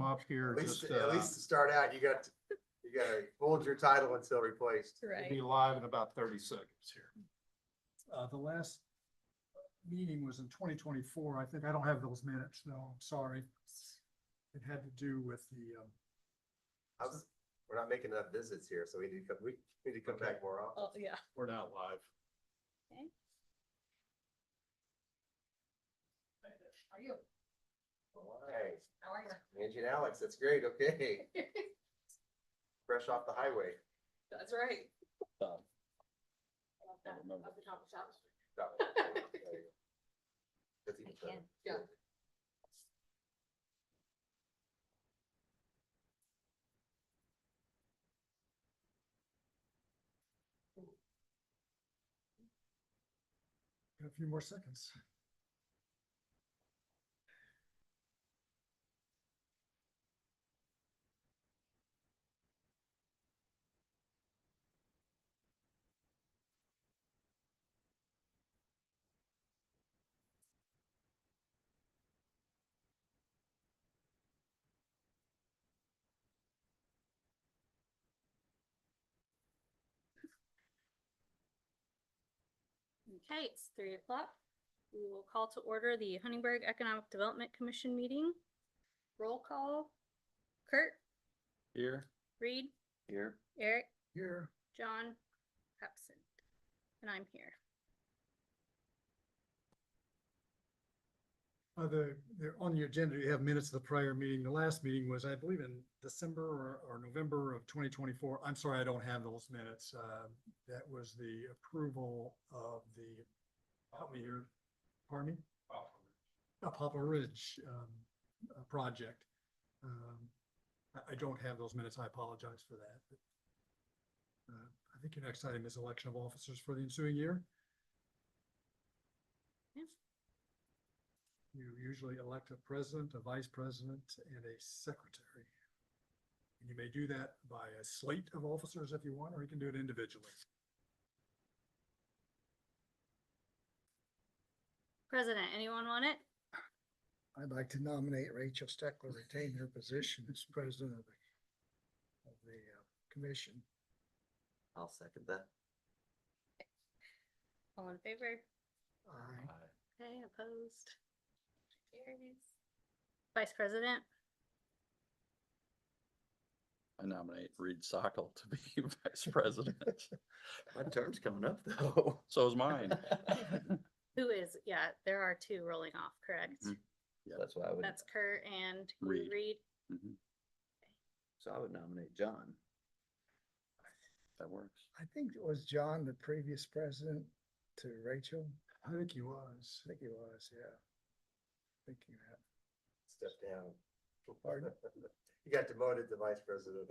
up here, At least, just, at least to start out, you got to hold your title until replaced. we'll be live in about 30 seconds here. The last meeting was in 2024. I think I don't have those minutes. No, I'm sorry. It had to do with the, We're not making enough visits here, so we need to come back more often. Oh, yeah. We're not live. Okay. Are you? All right, How are you? Angie and Alex, that's great, okay. Fresh off the highway. That's right. Um, Up the top of South Street. That's even better. Yeah. got a few more seconds. Okay, it's 3:00. We will call to order the Huntingburg Economic Development Commission meeting. Roll call. Kurt, Here. Reed, Here. Eric, Here, John, absent, and I'm here. on the agenda, you have minutes of the prior meeting. The last meeting was, I believe, in December or November of 2024. I'm sorry, I don't have those minutes. That was the approval of the, help me here, pardon me? Poplar Ridge project. I don't have those minutes. I apologize for that. But, I think your next item is election of officers for the ensuing year. Yeah. You usually elect a president, a vice president, and a secretary. And you may do that by a slate of officers if you want, or you can do it individually. President, anyone want it? I'd like to nominate Rachel Steckler, retain her position as president of the commission. I'll second that. All in favor? Aye. Okay, opposed? Carries. Vice President, I nominate Reed Sockel to be vice president. My term's coming up though. So is mine. who is, yeah, there are two rolling off, correct? Mhm. Yeah, that's what I would, That's Kurt and you, Reed. Reed. Mhm. so I would nominate John. That works. I think it was John, the previous president to Rachel. I think he was. I think he was, yeah. Thinking that. Step down. Pardon? You got demoted to vice president.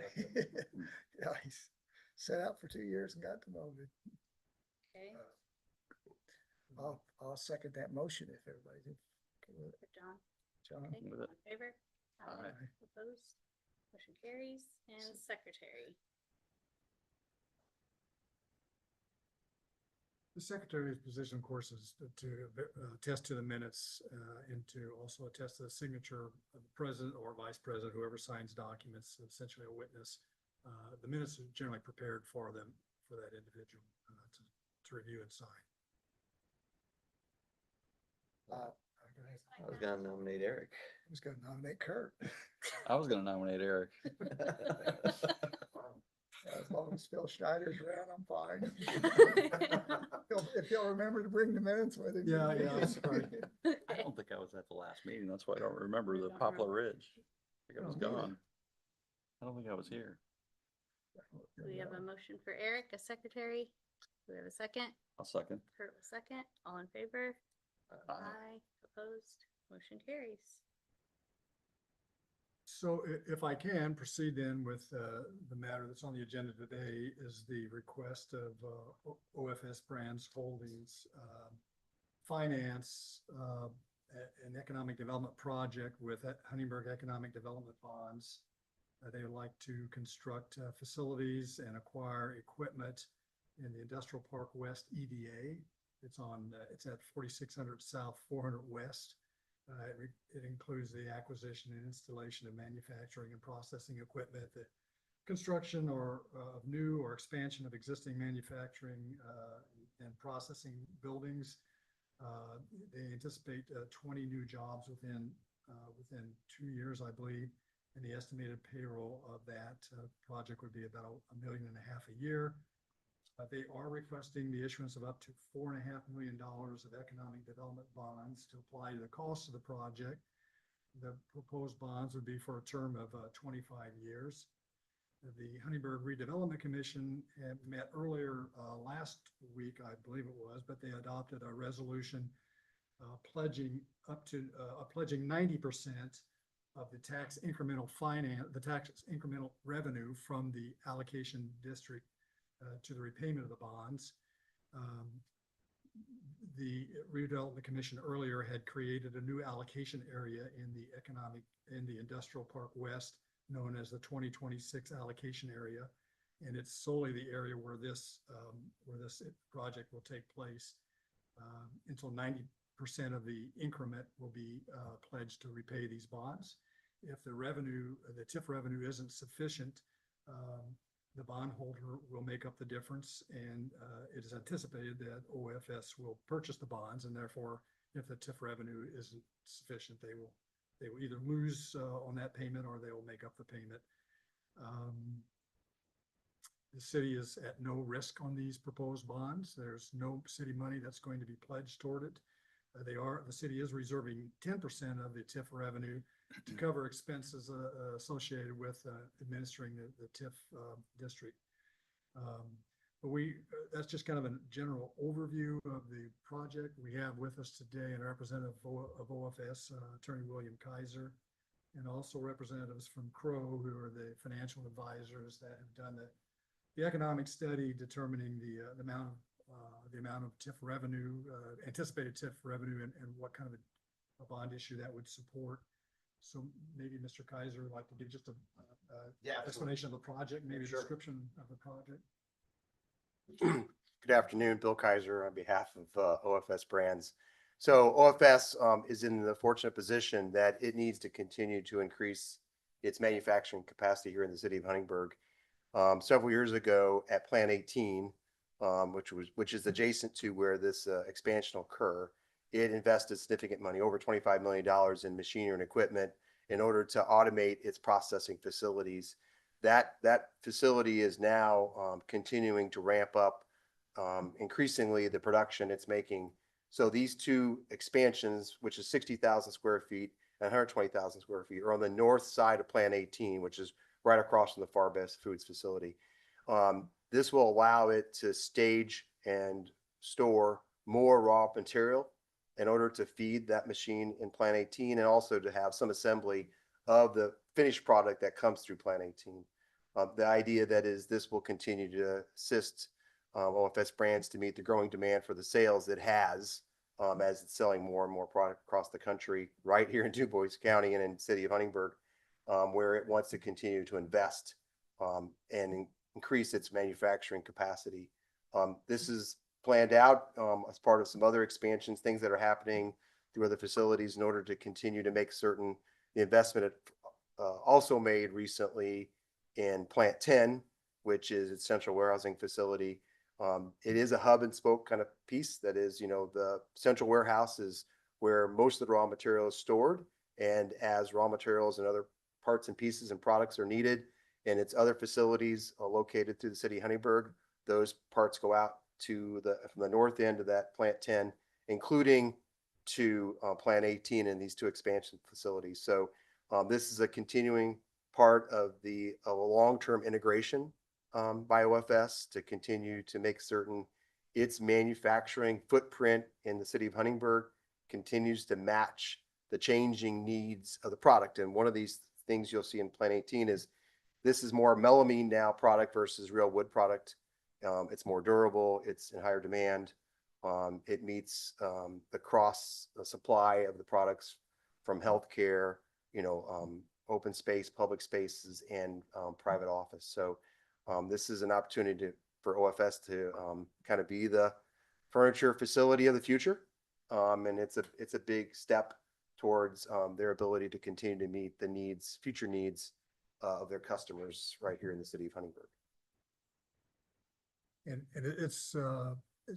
Yeah, he's sat out for 2 years and got demoted. Okay, I'll second that motion if everybody's okay with it. for John. John? Okay, With all it. in favor? Aye. Opposed? Motion carries. And Secretary. The secretary's position, of course, is to attest to the minutes and to also attest to the signature of the president or vice president, whoever signs documents, essentially a witness. The minutes are generally prepared for them, for that individual to review and sign. I was gonna nominate Eric. I was gonna nominate Kurt. I was gonna nominate Eric. As long as Phil Schneider's around, I'm fine. If he'll remember to bring the minutes with him. Yeah, yeah, sorry. I don't think I was at the last meeting. That's why I don't remember I the don't Poplar remember. Ridge. I think I was Oh, really? gone. I don't think I was here. We have a motion for Eric as secretary. Do we have a second? I'll second. Kurt will second. All in favor? Aye. Aye. Opposed? Motion carries. So if I can proceed then with the matter that's on the agenda today is the request of OFS Brands Holdings finance an economic development project with Huntingburg Economic Development Bonds. They would like to construct facilities and acquire equipment in the Industrial Park West EDA. It's at 4600 South, 400 West. It includes the acquisition and installation of manufacturing and processing equipment, the construction or of new or expansion of existing manufacturing and processing buildings. They anticipate 20 new jobs within 2 years, I believe. And the estimated payroll of that project would be about $1.5 million a year. They are requesting the issuance of up to $4.5 million of economic development bonds to apply to the cost of the project. The proposed bonds would be for a term of 25 years. The Huntingburg Redevelopment Commission had met earlier last week, I believe it was, but they adopted a resolution pledging 90% of the tax incremental revenue from the allocation district to the repayment of the bonds. The Redevelopment Commission earlier had created a new allocation area in the Industrial Park West, known as the 2026 allocation area. And it's solely the area where this project will take place until 90% of the increment will be pledged to repay these bonds. If the TIF revenue isn't sufficient, the bondholder will make up the difference, and it is anticipated that OFS will purchase the bonds, and therefore, if the TIF revenue isn't sufficient, they will either lose on that payment or they will make up the payment. The city is at no risk on these proposed bonds. There's no city money that's going to be pledged toward it. The city is reserving 10% of the TIF revenue to cover expenses associated with administering the TIF district. But that's just kind of a general overview of the project. We have with us today a representative of OFS, Attorney William Kaiser, and also representatives from Crow, who are the financial advisors that have done the economic study determining the amount of TIF revenue, anticipated TIF revenue, and what kind of a bond issue that would support. So maybe Mr. Kaiser would like to give just a explanation of the project, maybe a Sure. description of the project. Good afternoon, Bill Kaiser on behalf of OFS Brands. So OFS is in the fortunate position that it needs to continue to increase its manufacturing capacity here in the city of Huntingburg. Several years ago at Plant 18, which is adjacent to where this expansion will occur, it invested significant money, over $25 million in machinery and equipment in order to automate its processing facilities. That facility is now continuing to ramp up increasingly the production it's making. So these two expansions, which is 60,000 square feet and 120,000 square feet, are on the north side of Plant 18, which is right across from the Far Best Foods facility. This will allow it to stage and store more raw material in order to feed that machine in Plant 18, and also to have some assembly of the finished product that comes through Plant 18. The idea that is this will continue to assist OFS Brands to meet the growing demand for the sales it has as it's selling more and more product across the country, right here in DuBois County and in the city of Huntingburg, where it wants to continue to invest and increase its manufacturing capacity. This is planned out as part of some other expansions, things that are happening through other facilities in order to continue to make certain the investment also made recently in Plant 10, which is its central warehousing facility. It is a hub and spoke kind of piece. That is, the central warehouse is where most of the raw material is stored. And as raw materials and other parts and pieces and products are needed in its other facilities located through the city of Huntingburg, those parts go out from the north end of that Plant 10, including to Plant 18 and these two expansion facilities. So this is a continuing part of the long-term integration by OFS to continue to make certain its manufacturing footprint in the city of Huntingburg continues to match the changing needs of the product. And one of these things you'll see in Plant 18 is this is more melamine now product versus real wood product. It's more durable. It's in higher demand. It meets the cross supply of the products from healthcare, open space, public spaces, and private office. So this is an opportunity for OFS to kind of be the furniture facility of the future. And it's a big step towards their ability to continue to meet the needs, future needs of their customers right here in the city of Huntingburg. And it's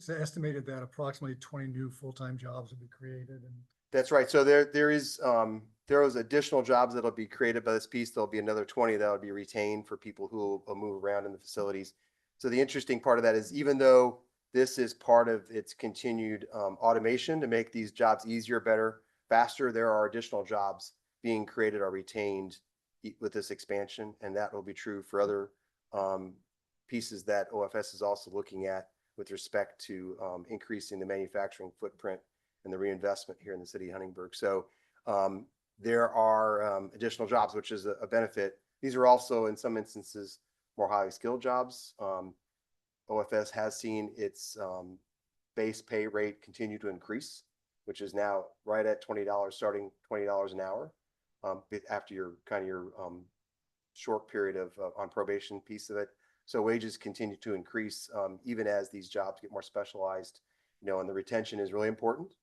estimated that approximately 20 new full-time jobs will be created and That's right. So there is additional jobs that'll be created by this piece. There'll be another 20 that'll be retained for people who will move around in the facilities. So the interesting part of that is even though this is part of its continued automation to make these jobs easier, better, faster, there are additional jobs being created or retained with this expansion. And that will be true for other pieces that OFS is also looking at with respect to increasing the manufacturing footprint and the reinvestment here in the city of Huntingburg. So there are additional jobs, which is a benefit. These are also in some instances more highly skilled jobs. OFS has seen its base pay rate continue to increase, which is now right at $20, starting $20 an hour after your short period of on probation piece of it. So wages continue to increase even as these jobs get more specialized, and the retention is really important.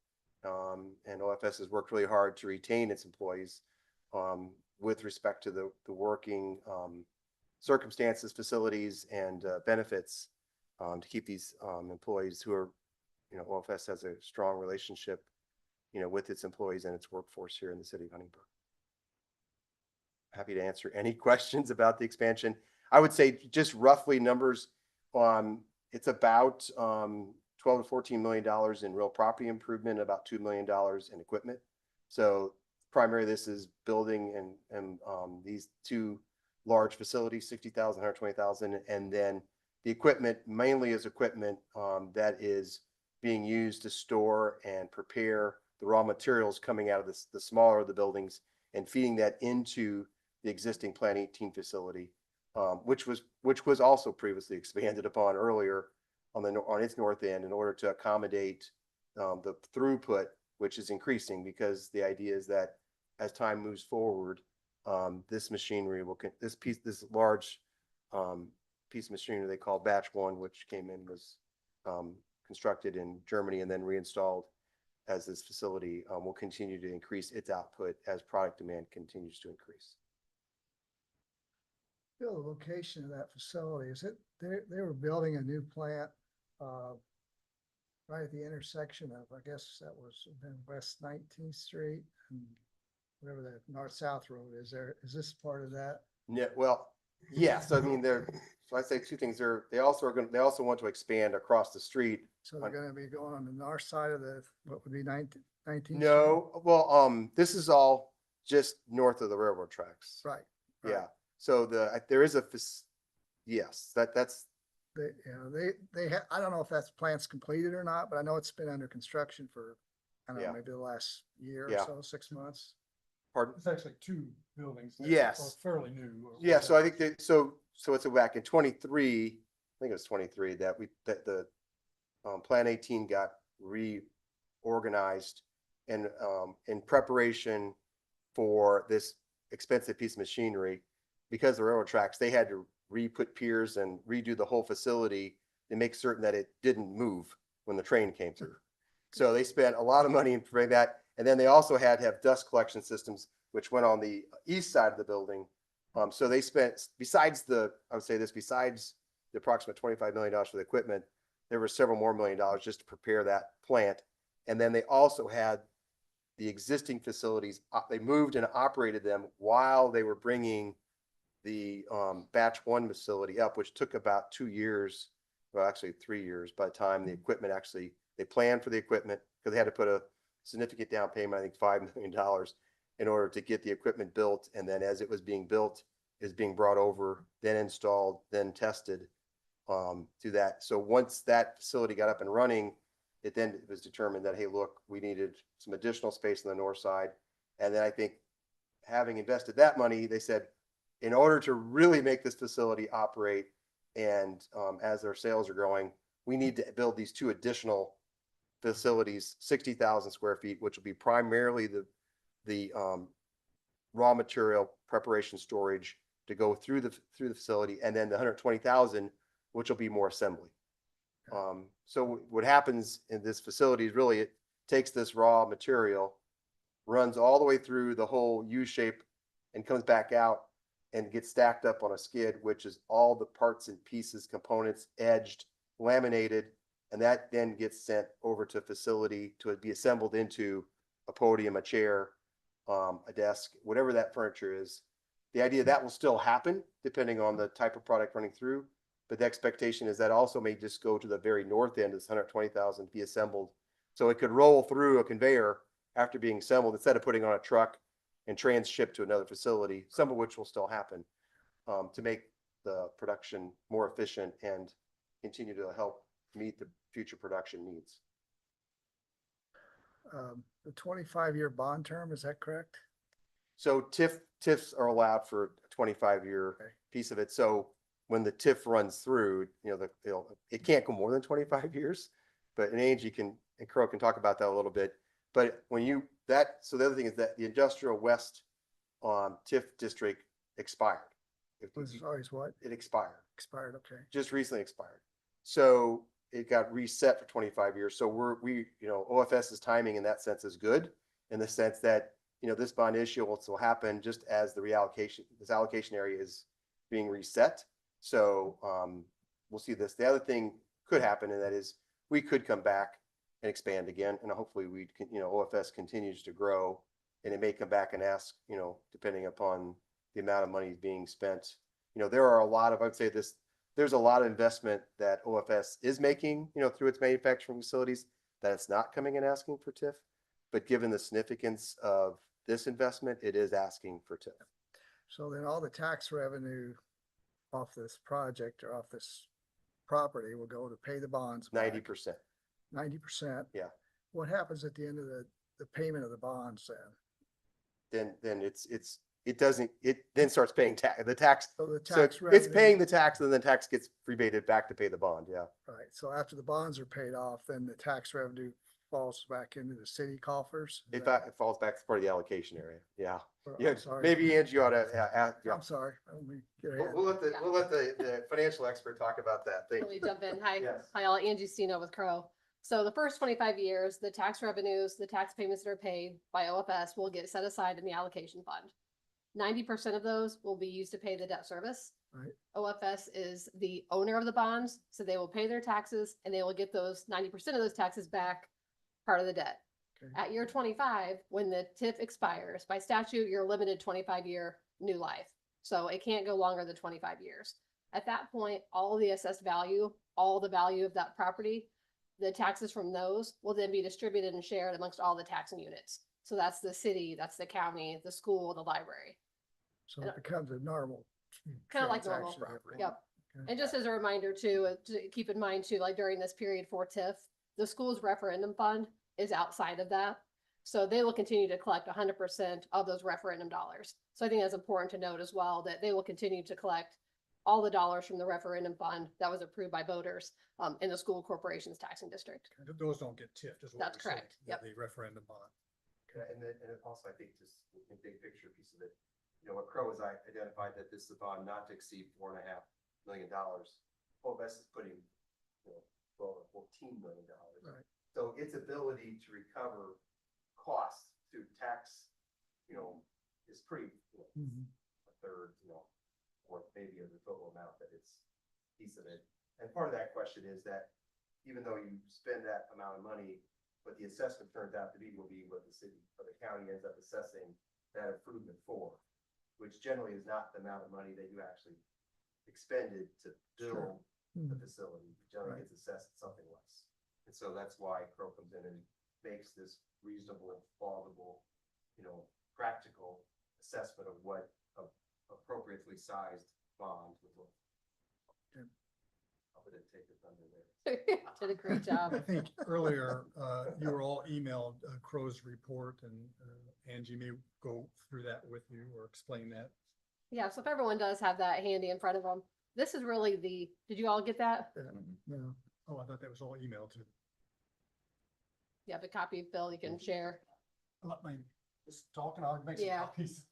And OFS has worked really hard to retain its employees with respect to the working circumstances, facilities, and benefits to keep these employees who are, OFS has a strong relationship, with its employees and its workforce here in the city of Huntingburg. Happy to answer any questions about the expansion. I would say just roughly numbers, it's about $12 to $14 million in real property improvement, about $2 million in equipment. So primarily this is building and these two large facilities, 60,000, 120,000, and then the equipment mainly is equipment that is being used to store and prepare the raw materials coming out of the smaller of the buildings and feeding that into the existing Plant 18 facility, which was also previously expanded upon earlier on its north end in order to accommodate the throughput, which is increasing because the idea is that as time moves forward, this machinery this large piece of machinery they call Batch 1, which came in, was constructed in Germany and then reinstalled as this facility, will continue to increase its output as product demand continues to increase. Bill, the location of that facility, is it, they were building a new plant right at the intersection of, I guess that was then West 19th Street and whatever that north-south road is there. Is this part of that? Yeah, well, yes. I mean, so I say two things. They also want to expand across the street. So they're gonna be going on the north side of what would be 19th Street? No, well, this is all just north of the railroad tracks. Right. Yeah. So there is yes, that's. They have, I don't know if that plant's completed or not, but I know it's been under construction for, I don't know, Yeah. maybe the last year or Yeah. so, 6 months. Pardon? it's actually two buildings. that Yes. are fairly new. Yeah, so I think so it's back in 23, I think it was 23 that the Plan 18 got reorganized and in preparation for this expensive piece of machinery. Because the railroad tracks, they had to re-put piers and redo the whole facility to make certain that it didn't move when the train came through. So they spent a lot of money in preparing that. And then they also had to have dust collection systems, which went on the east side of the building. So they spent, besides the approximate $25 million for the equipment, there were several more $1 million just to prepare that plant. And then they also had the existing facilities, they moved and operated them while they were bringing the Batch 1 facility up, which took about 2 years, well, actually 3 years by the time the equipment they planned for the equipment because they had to put a significant down payment, I think $5 million in order to get the equipment built. And then as it was being built, is being brought over, then installed, then tested to that. So once that facility got up and running, it was determined that, hey, look, we needed some additional space on the north side. And then I think having invested that money, they said, in order to really make this facility operate and as their sales are growing, we need to build these two additional facilities, 60,000 square feet, which will be primarily the raw material preparation storage to go through the facility, and then the 120,000, which will be more assembly. So what happens in this facility is really it takes this raw material runs all the way through the whole U shape and comes back out and gets stacked up on a skid, which is all the parts and pieces, components, edged, laminated, and that then gets sent over to a facility to be assembled into a podium, a chair, a desk, whatever that furniture is. The idea that will still happen depending on the type of product running through, but the expectation is that also may just go to the very north end of this 120,000, be assembled. So it could roll through a conveyor after being assembled instead of putting on a truck and transshipped to another facility, some of which will still happen, to make the production more efficient and continue to help meet the future production needs. The 25-year bond term, is that correct? So TIFs are allowed for a 25-year Okay. piece of it. So when the TIF runs through, it can't go more than 25 years. But and Angie and Crow can talk about that a little bit. But so the other thing is that the Industrial West TIF district expired. Was always what? It expired, Expired, okay. just recently expired. So it got reset for 25 years. So OFS's timing in that sense is good, in the sense that, this bond issuance will happen just as this allocation area is being reset. So we'll see this. The other thing could happen, and that is we could come back and expand again, and hopefully OFS continues to grow, and it may come back and ask, depending upon the amount of money being spent. There are there's a lot of investment that OFS is making, through its manufacturing facilities, that it's not coming and asking for TIF. But given the significance of this investment, it is asking for TIF. So then all the tax revenue off this project or off this property will go to pay the bonds. 90%. 90%? Yeah. What happens at the end of the payment of the bonds then? Then it then starts paying the tax. So the So tax it's revenue. paying the tax, and then the tax gets rebated back to pay the bond. Yeah. Right, so after the bonds are paid off, then the tax revenue falls back into the city coffers? Is It that- it falls back as part of the allocation area. Yeah. or- Yeah. I'm sorry. Maybe Angie ought to, yeah. I'm sorry. I don't mean to get We'll ahead. we'll let the financial expert talk about that. Thank Let me you. jump in. Hi, Yes. hi, all. Angie Stino with Crow. So the first 25 years, the tax revenues, the tax payments that are paid by OFS will get set aside in the allocation fund. 90% of those will be used to pay the debt service. Right. OFS is the owner of the bonds, so they will pay their taxes and they will get those 90% of those taxes back, part of the debt. Okay. At year 25, when the TIF expires, by statute, you're limited 25-year new life. So it can't go longer than 25 years. At that point, all the assessed value, all the value of that property, the taxes from those will then be distributed and shared amongst all the taxing units. So that's the city, that's the county, the school, the library. So it becomes a normal. Kind of like normal. transaction every- Yep. Okay. And just as a reminder too, to keep in mind too, like during this period for TIF, the school's referendum fund is outside of that. So they will continue to collect 100% of those referendum dollars. So I think that's important to note as well, that they will continue to collect all the dollars from the referendum fund that was approved by voters in the school corporation's taxing district. Those don't get TIFed, is what That's we're saying, correct. Yep. The referendum bond. And also, I think just a big picture piece of it, what Crow has identified that this is a bond not to exceed $4.5 million. OFS is putting, $12 or $14 million. Right. So its ability to recover costs through tax, is pretty, Mhm. a third, or maybe of the total amount that it's piece of it. And part of that question is that even though you spend that amount of money, what the assessment turns out to be will be what the city or the county ends up assessing that improvement for, which generally is not the amount of money that you actually expended to build the Mhm. facility. It generally Right. gets assessed at something less. And so that's why Crow comes in and makes this reasonable, plausible, practical assessment of what a appropriately sized bond would look. Okay. I didn't take the thunder there. Did a great I job. think earlier, you were all emailed Crow's report, and Angie may go through that with you or explain that. Yeah, so if everyone does have that handy in front of them, this is really did you all get that? No. Oh, I thought that was all emailed to. You have a copy, Bill, you can share. Let me just talk and I'll make some Yeah. copies.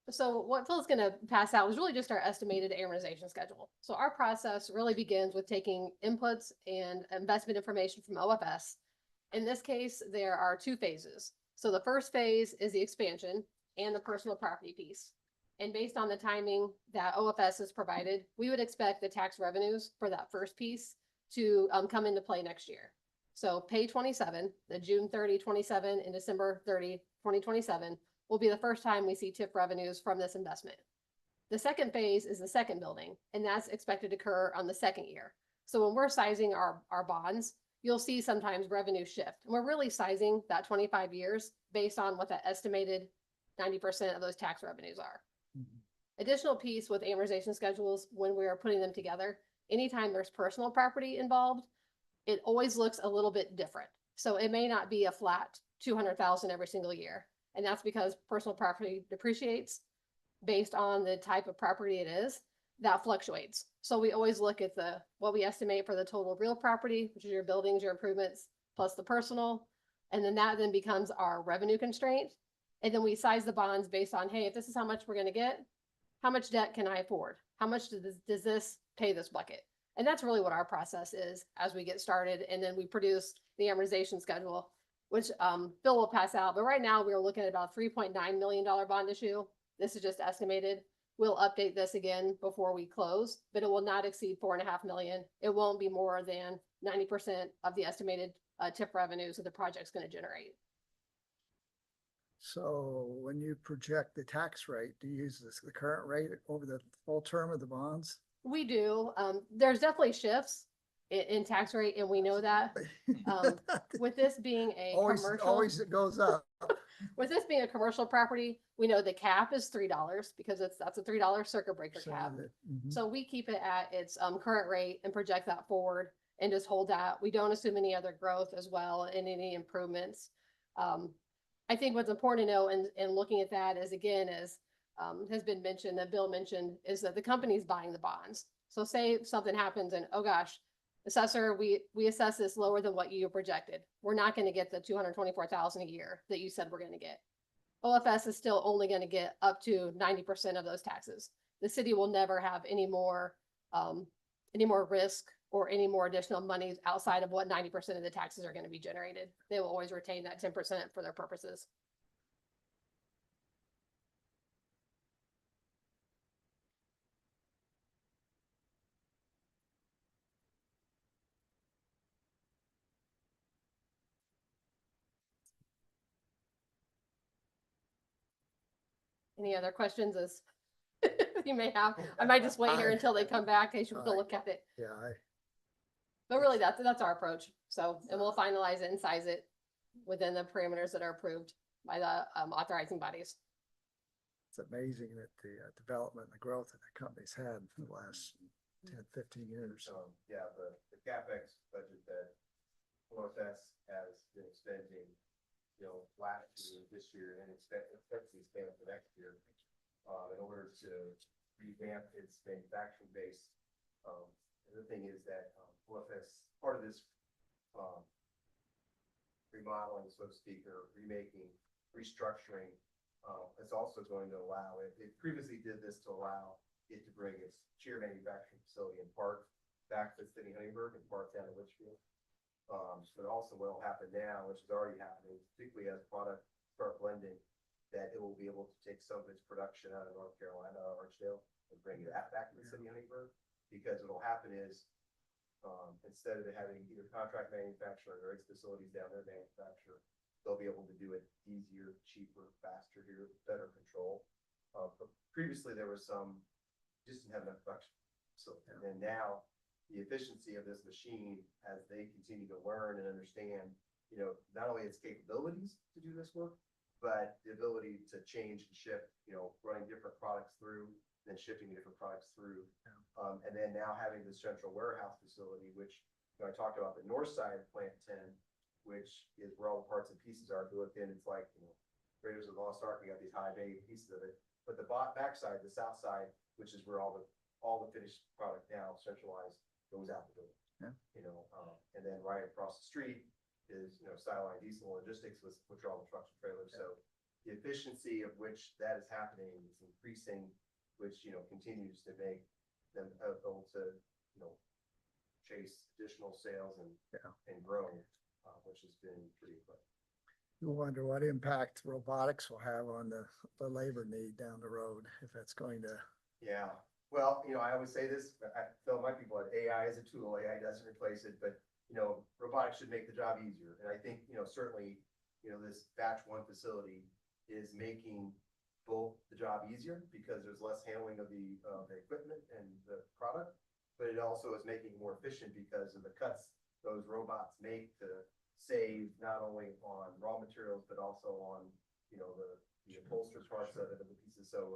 So what Phil's gonna pass out is really just our estimated amortization schedule. So our process really begins with taking inputs and investment information from OFS. In this case, there are two phases. So the first phase is the expansion and the personal property piece. And based on the timing that OFS has provided, we would expect the tax revenues for that first piece to come into play next year. So pay 27, the June 30, 27 and December 30, 2027 will be the first time we see TIF revenues from this investment. The second phase is the second building, and that's expected to occur on the second year. So when we're sizing our bonds, you'll see sometimes revenue shift. And we're really sizing that 25 years based on what that estimated 90% of those tax revenues are. Additional piece with amortization schedules, when we are putting them together, anytime there's personal property involved, it always looks a little bit different. So it may not be a flat 200,000 every single year. And that's because personal property depreciates based on the type of property it is, that fluctuates. So we always look at what we estimate for the total real property, which is your buildings, your improvements, plus the personal. And then that then becomes our revenue constraint. And then we size the bonds based on, hey, if this is how much we're going to get, how much debt can I afford? How much does this pay this bucket? And that's really what our process is as we get started. And then we produce the amortization schedule, which Bill will pass out. But right now we're looking at about $3.9 million bond issue. This is just estimated. We'll update this again before we close, but it will not exceed 4.5 million. It won't be more than 90% of the estimated TIF revenues that the project's going to generate. So when you project the tax rate, do you use the current rate over the full term of the bonds? We do. There's definitely shifts in tax rate, and we know that. With this being a Always, commercial, always it goes up. with this being a commercial property, we know the cap is $3 because that's a $3 circuit breaker So cap. that- So we keep it at its current rate and project that forward and just hold that. We don't assume any other growth as well and any improvements. I think what's important to know in looking at that is, again, as has been mentioned, that Bill mentioned, is that the company's buying the bonds. So say something happens and, oh gosh, assessor, we assess this lower than what you projected. We're not going to get the 224,000 a year that you said we're going to get. OFS is still only going to get up to 90% of those taxes. The city will never have any more risk or any more additional money outside of what 90% of the taxes are going to be generated. They will always retain that 10% for their purposes. Any other questions as you may have? I might just wait here until they come back in case you want to look at it. Yeah, But really, that's our approach. So, and we'll finalize it and size it within the parameters that are approved by the authorizing bodies. it's amazing that the development and the growth that the company's had for the last 10, 15 years. Yeah, the CapEx budget that OFS has been spending, last year, this year, and expects to expand for next year, in order to revamp its manufacturing base. The other thing is that, OFS, part of this, remodeling, so to speak, or remaking, restructuring, it's also going to allow it previously did this to allow it to bring its cheer manufacturing facility in Park back to the city of Huntingburg and Park down to Litchfield. But also what will happen now, which is already happening, particularly as product start blending, that it will be able to take some of its production out of North Carolina, Archdale, and bring that back to the city of Huntingburg. Because what will happen is, instead of having either contract manufacturer or its facilities down there manufacture, they'll be able to do it easier, cheaper, faster here, better control. But previously there was just didn't have enough production. So, and then now the efficiency of this machine, as they continue to learn and understand, not only its capabilities to do this work, but the ability to change and shift, running different products through, then shifting different products through. And then now having the central warehouse facility, which I talked about the north side of Plant 10, which is where all the parts and pieces are. If you look in, it's like, Raiders of the Lost Ark, you got these high bay pieces of it. But the back side, the south side, which is where all the finished product now centralized goes out the door. Yeah. And then right across the street is, Skyline Diesel Logistics, which are all the trucks and trailers. Yeah. So the efficiency of which that is happening is increasing, which, continues to make them able to, chase additional sales and grow, which has been pretty quick. You wonder what impact robotics will have on the labor need down the road, if that's going to. Yeah, well, I always say this, but I tell my people that AI is a tool, AI doesn't replace it, but, robotics should make the job easier. And I think, certainly, this batch one facility is making both the job easier because there's less handling of the equipment and the product, but it also is making it more efficient because of the cuts those robots make to save not only on raw materials, but also on, the upholstered parts of it, of the pieces. So,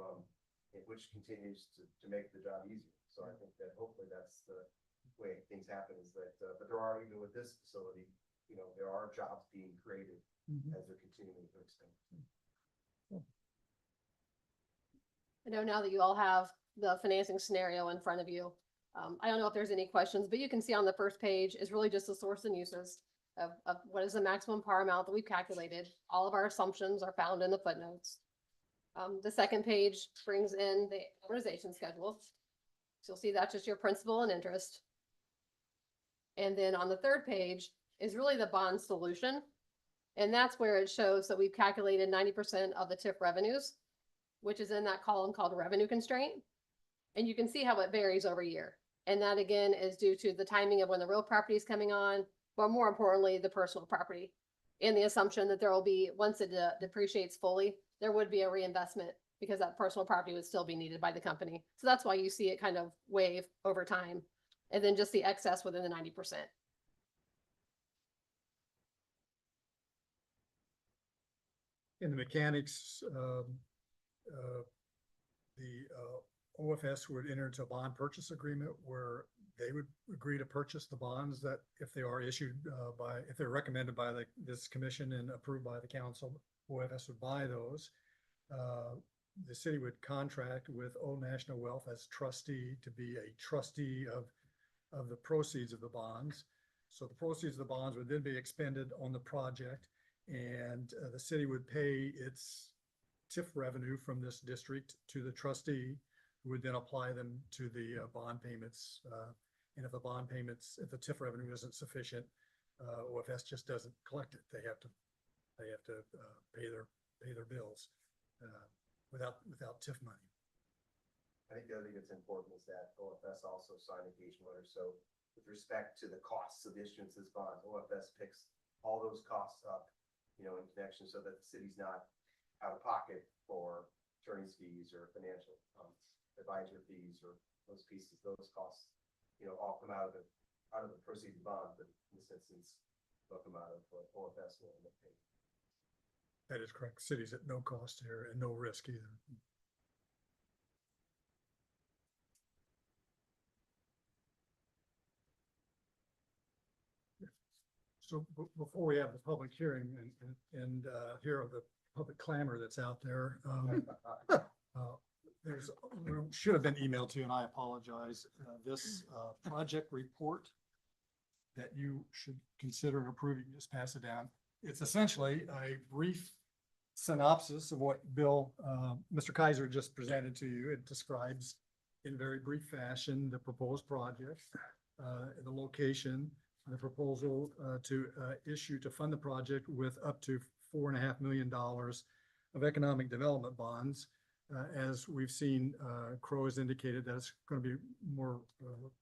which continues to make the job easier. So I think that hopefully that's the way things happen is that, but there are, even with this facility, there are jobs being created as they're continuing to expand. I know now that you all have the financing scenario in front of you. I don't know if there's any questions, but you can see on the first page is really just the source and uses of what is the maximum par amount that we've calculated. All of our assumptions are found in the footnotes. The second page brings in the amortization schedule. So you'll see that's just your principal and interest. And then on the third page is really the bond solution. And that's where it shows that we've calculated 90% of the TIF revenues, which is in that column called revenue constraint. And you can see how it varies over year. And that again is due to the timing of when the real property is coming on, but more importantly, the personal property. And the assumption that there will be, once it depreciates fully, there would be a reinvestment because that personal property would still be needed by the company. So that's why you see it kind of wave over time. And then just the excess within the 90%. In the mechanics, the OFS would enter into a bond purchase agreement where they would agree to purchase the bonds that if they are issued if they're recommended by this commission and approved by the council, OFS would buy those. The city would contract with Old National Wealth as trustee to be a trustee of the proceeds of the bonds. So the proceeds of the bonds would then be expended on the project, and the city would pay its TIF revenue from this district to the trustee, who would then apply them to the bond payments. And if the TIF revenue isn't sufficient, OFS just doesn't collect it. They have to pay their bills without TIF money. I think the other thing that's important is that OFS also signed engagement letters. So with respect to the costs of issuance of this bond, OFS picks all those costs up, in connection so that the city's not out of pocket for attorney's fees or financial advisor fees or those pieces. Those costs, all come out of the proceeds of the bond, but in this instance, they'll come out of what OFS will end up paying. That is correct. City's at no cost here and no risk either. So before we have the public hearing and hear the public clamor that's out there, there should have been emailed to you, and I apologize. This project report that you should consider approving, just pass it down. It's essentially a brief synopsis of what Mr. Kaiser just presented to you. It describes in very brief fashion the proposed project, the location, the proposal to issue to fund the project with up to $4.5 million of economic development bonds. As we've seen, Crow has indicated that it's going to be more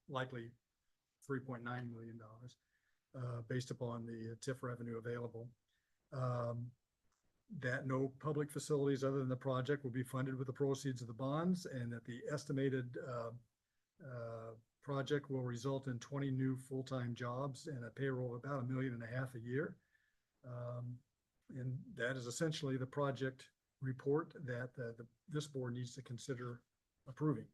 likely $3.9 million based upon the TIF revenue available. That no public facilities other than the project will be funded with the proceeds of the bonds, and that the estimated project will result in 20 new full-time jobs and a payroll of about $1.5 million a year. And that is essentially the project report that this board needs to consider approving.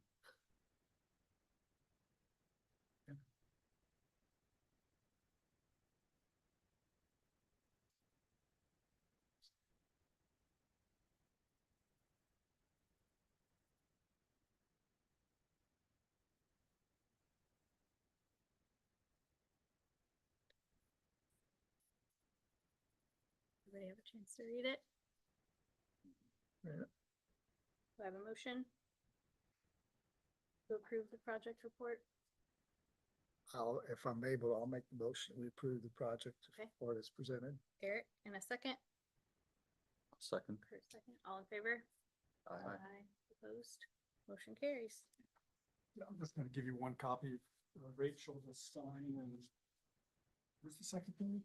Everybody have a chance to read it? Yeah. Do I have a motion to approve the project report? If I'm able, I'll make the motion. We approve the project Okay. report as presented. Eric, in a second. Second. Kurt second, all in favor? Aye. Opposed, motion carries. I'm just gonna give you one copy. Rachel to sign and where's the second thing?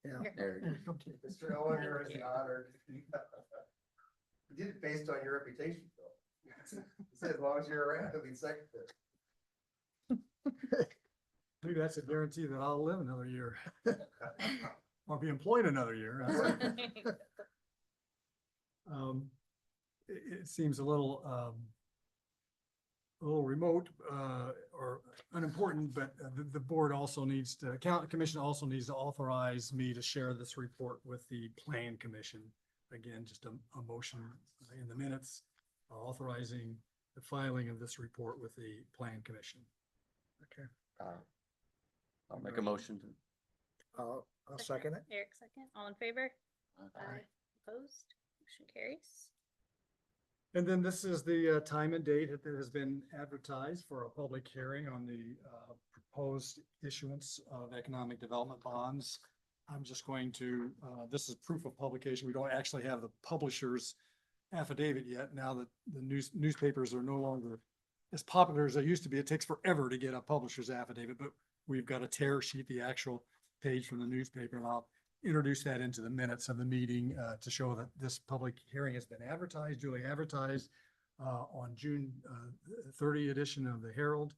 Yeah. Eric. Okay. Mr. Ellender is honored. You did it based on your reputation, though. He said as long as you're around, he'll be secretary. Maybe that's a guarantee that I'll live another year. I'll be employed another year. It seems a little remote, or unimportant, but the board also needs to, commission also needs to authorize me to share this report with the plan commission. Again, just a motion in the minutes authorizing the filing of this report with the plan commission. Okay, I'll make a motion to. I'll second it. Eric second, all in favor? Aye. Opposed, motion carries. And then this is the time and date that has been advertised for a public hearing on the proposed issuance of economic development bonds. I'm just going to, this is proof of publication. We don't actually have the publisher's affidavit yet. Now that the newspapers are no longer as popular as they used to be, it takes forever to get a publisher's affidavit, but we've got a tear sheet, the actual page from the newspaper, and I'll introduce that into the minutes of the meeting to show that this public hearing has been advertised, duly advertised on June 30 edition of the Herald.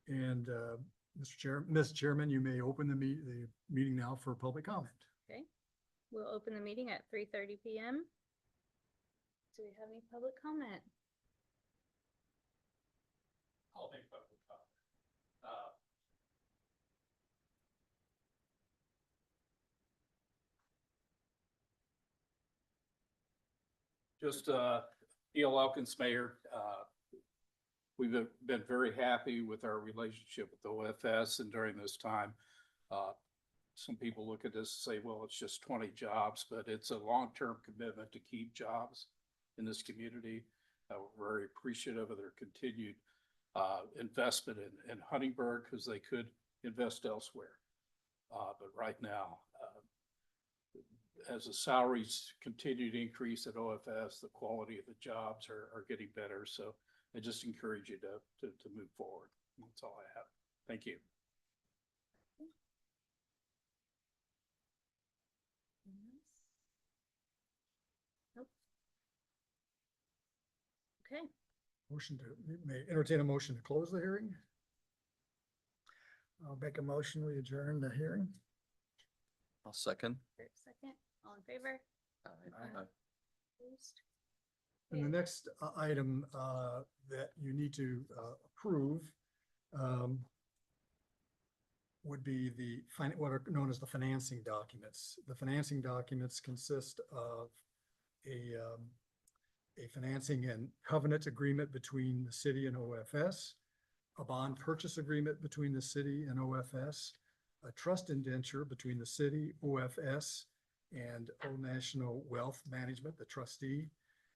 And Ms. Chairman, you may open the meeting now for public comment. Okay, we'll open the meeting at 3:30 PM. Do we have any public comment? I'll make public comment. Just, E.L. Elkins, Mayor, we've been very happy with our relationship with OFS, and during this time, some people look at this and say, well, it's just 20 jobs, but it's a long-term commitment to keep jobs in this community. We're very appreciative of their continued investment in Huntingburg, because they could invest elsewhere. But right now, as the salaries continue to increase at OFS, the quality of the jobs are getting better. So I just encourage you to move forward. That's all I have. Thank you. Nope. Okay, Motion to, may entertain a motion to close the hearing. I'll make a motion, we adjourn the hearing. I'll second. Kurt second, all in favor? Aye. Opposed? And the next item that you need to approve would be what are known as the financing documents. The financing documents consist of a financing and covenant agreement between the city and OFS, a bond purchase agreement between the city and OFS, a trust indenture between the city, OFS, and Old National Wealth Management, the trustee,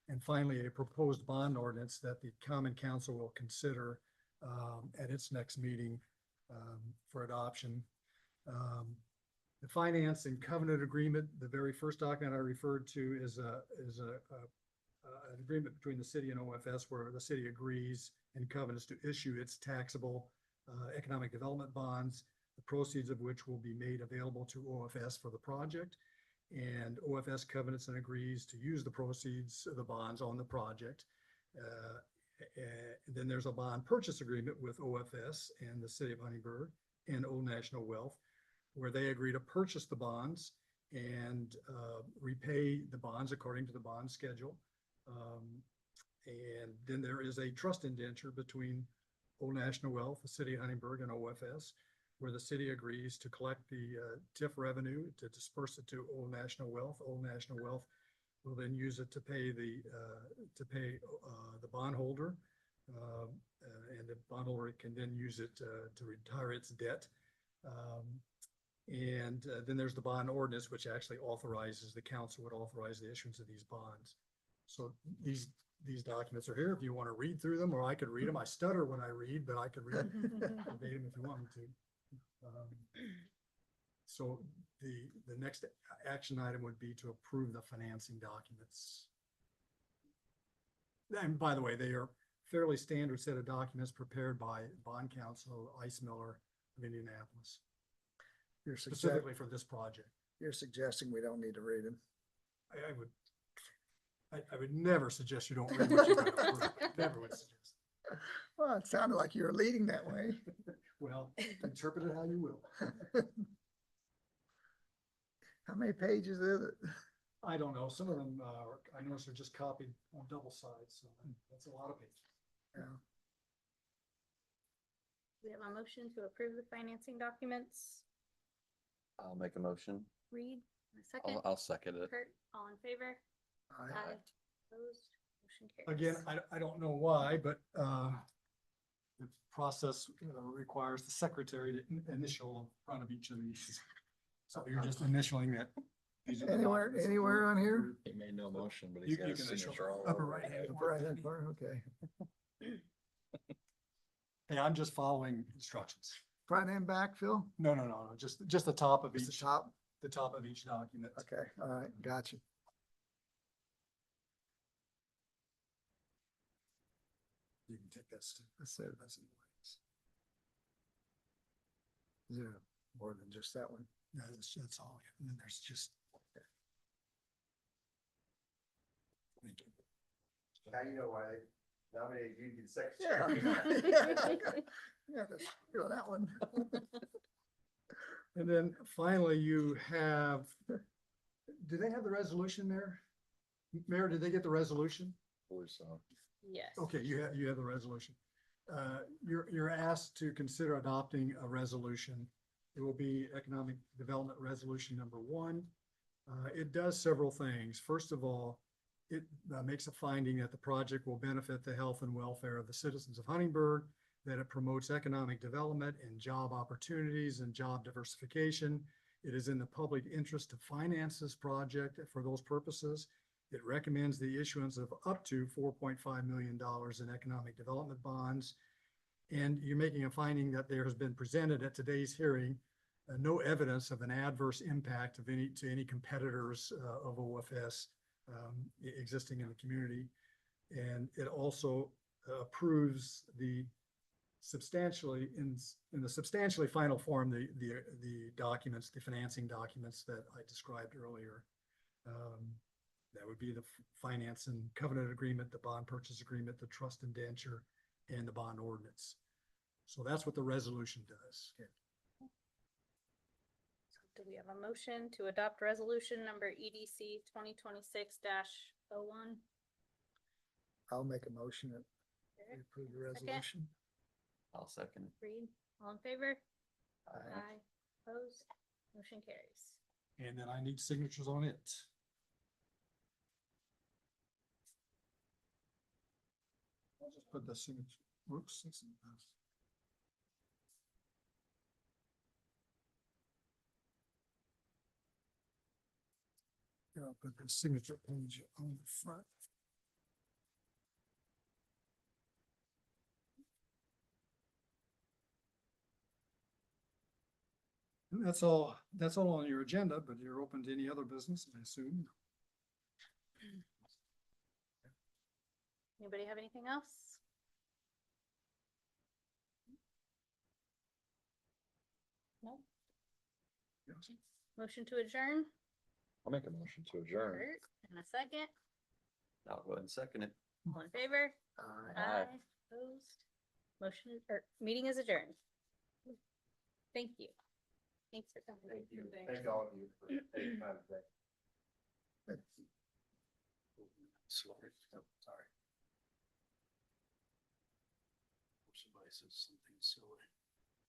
and finally, a proposed bond ordinance that the Common Council will consider at its next meeting for adoption. The finance and covenant agreement, the very first document I referred to is an agreement between the city and OFS where the city agrees and covenants to issue its taxable economic development bonds, the proceeds of which will be made available to OFS for the project. And OFS covenants and agrees to use the proceeds of the bonds on the project. And then there's a bond purchase agreement with OFS and the city of Huntingburg and Old National Wealth, where they agree to purchase the bonds and repay the bonds according to the bond schedule. And then there is a trust indenture between Old National Wealth, the city of Huntingburg, and OFS, where the city agrees to collect the TIF revenue to disperse it to Old National Wealth. Old National Wealth will then use it to pay the bondholder, and the bondholder can then use it to retire its debt. And then there's the bond ordinance, which actually authorizes, the council would authorize the issuance of these bonds. So these documents are here if you want to read through them, or I could read them. I stutter when I read, but I could read them verbatim if you want me to. So the next action item would be to approve the financing documents. And by the way, they are fairly standard set of documents prepared by bond counsel, Ice Miller of Indianapolis, You're suggesting, specifically for this project. you're suggesting we don't need to read them. I would never suggest you don't read what you're gonna approve. Never would suggest. Well, it sounded like you were leading that way. Well, interpret it how you will. How many pages is it? I don't know. Some of them, I noticed are just copied on double sides, so that's a lot of pages. Yeah. We have a motion to approve the financing documents. I'll make a motion. Reed, a second. I'll second it. Kurt, all in favor? I- Aye. Opposed? Motion carries. Again, I don't know why, but the process requires the secretary to initial in front of each of these. So you're just initialing that. these are the Anywhere, documents anywhere on here? He made no motion, but You- he's got you his can initial signature all upper over right it. hand. Right hand corner, okay. Hey, I'm just following instructions. Front and back, Phil? No, just the top of Just the each, top? the top of each document. Okay, all right, got you. You can take that. That's it. That's in the ways. Is there more than just that one? No, that's all. And then there's just. Thank you. Now you know why they nominated you to be the Yeah. secretary. Yeah, that's, you know, that one. And then finally, you have, do they have the resolution there? Mayor, did they get the resolution? Believe so. Yes. Okay, you have the resolution. You're asked to consider adopting a resolution. It will be Economic Development Resolution number 1. It does several things. First of all, it makes a finding that the project will benefit the health and welfare of the citizens of Huntingburg, that it promotes economic development and job opportunities and job diversification. It is in the public interest to finance this project for those purposes. It recommends the issuance of up to $4.5 million in economic development bonds. And you're making a finding that there has been presented at today's hearing no evidence of an adverse impact of any competitors of OFS existing in the community. And it also approves the substantially in the substantially final form, the documents, the financing documents that I described earlier. That would be the finance and covenant agreement, the bond purchase agreement, the trust indenture, and the bond ordinance. So that's what the resolution does. Do we have a motion to adopt resolution number EDC 2026-01? I'll make a motion that we approve the Second. resolution. I'll second it. Reed, all in favor? Aye. Opposed? Motion carries. And then I need signatures on it. I'll just put the signature, whoops. Yeah, I'll put the signature page on the front. And that's all on your agenda, but you're open to any other business, I assume. Anybody have anything else? No? Motion to adjourn? I'll make a motion to adjourn. Kurt, and a second. I'll go ahead and second it. All in favor? Aye. Opposed? Motion, or meeting is adjourned. Thank you. Thanks for coming. Thank you. Thank all of you for taking time today. Sorry. Somebody says something silly.